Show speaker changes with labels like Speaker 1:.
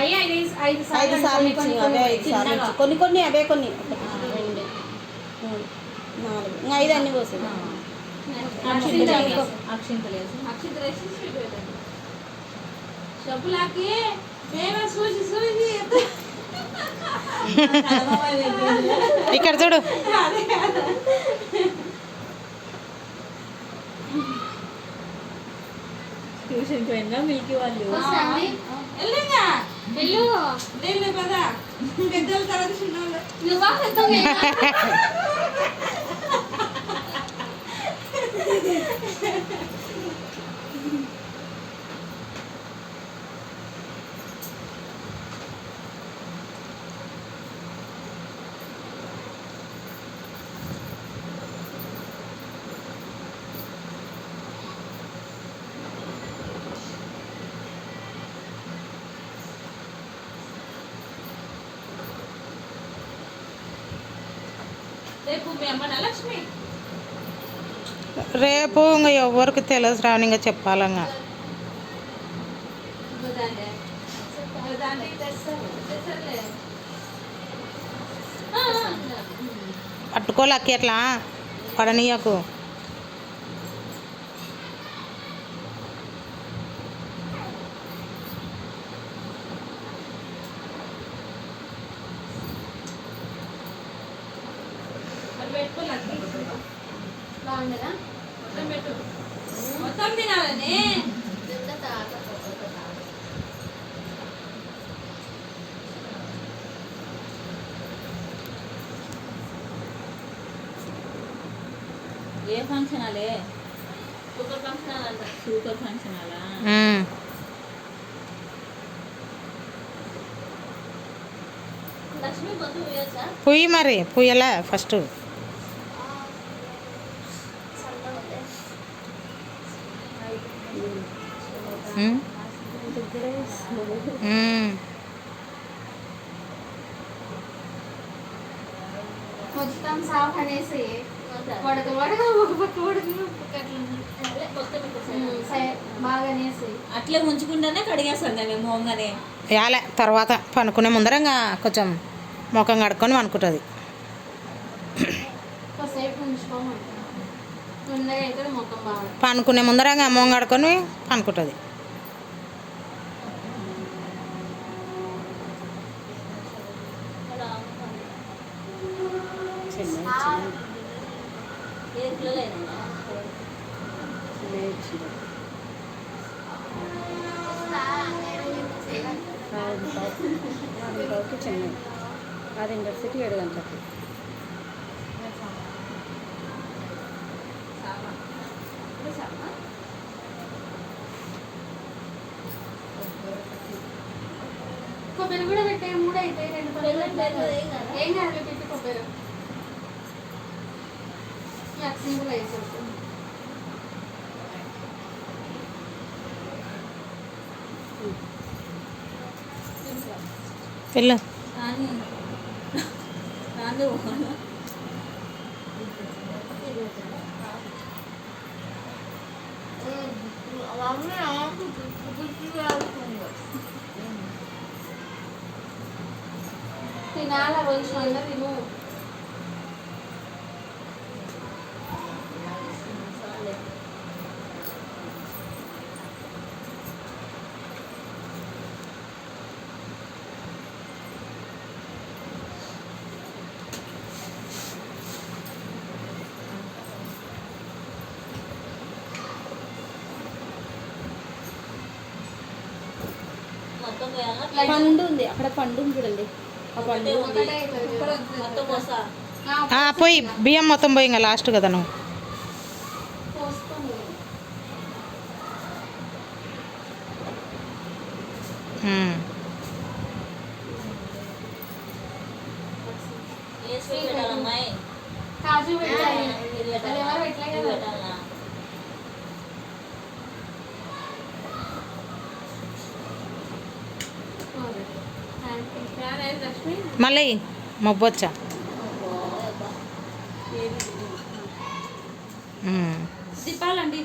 Speaker 1: 5 సార్లు ఇచ్చి అవే 5 సార్లు ఇచ్చి కొన్ని అవే కొన్ని 1 2 3 4 ఇంకా 5 అన్నీ పోసేది.
Speaker 2: ఇక్కడ చూడు.
Speaker 3: ట్యూషన్కి పోయినా మిల్కి వాళ్ళు
Speaker 4: పెద్దోళ్ళ తర్వాత చిన్నోళ్ళు
Speaker 2: రేపు ఇంకా ఎవరికి తెలుసు రాని ఇంకా చెప్పాలంగా. పట్టుకోలేక ఎట్లా పడనీయకు.
Speaker 4: మొత్తం తినాలని
Speaker 3: ఏ ఫంక్షన్ అలే సూపర్ ఫంక్షన్ అంట. సూపర్ ఫంక్షన్ అలా లక్ష్మి పొద్దు పోయొచ్చా?
Speaker 2: పొయ్యి మరి పొయ్యలే ఫస్ట్.
Speaker 4: మొత్తం సాఫ్ అనేసి వడక ఒక పక్క బాగా అనేసి
Speaker 3: అట్లే ఉంచుకుంటేనే కడిగేస్తాం మేము మోంగానే.
Speaker 2: యాలే తర్వాత పనుకునే ముందర ఇంకా కొంచెం ముఖం కడుక్కొని అనుకుంటుంది.
Speaker 4: కాసేపు ఉంచుకోమంటాను. అయితే ముఖం బాగా
Speaker 2: పనుకునే ముందర ఇంకా మొహం కడుక్కొని అనుకుంటుంది.
Speaker 1: చెన్నై 6 సిటీ 7 గంటలకి.
Speaker 4: కొబ్బరి కూడా పెట్టే 3 అయితే 2 పనులు ఏం కాదు పెట్టి కొబ్బరి సింపుల్ వేసేస్తాం.
Speaker 2: వెళ్ళు.
Speaker 4: తినాల కొంచెం అన్న తిను.
Speaker 1: పండు ఉంది అక్కడ, పండు చూడండి. ఆ పండు
Speaker 2: పోయి బియ్యం మొత్తం పోయి ఇంకా లాస్ట్ కదా నువ్వు.
Speaker 4: కాజు పెట్టాలి. ఎవరు ఎట్లా
Speaker 2: మళ్ళీ మబ్బొచ్చా
Speaker 4: తిప్పాలండి.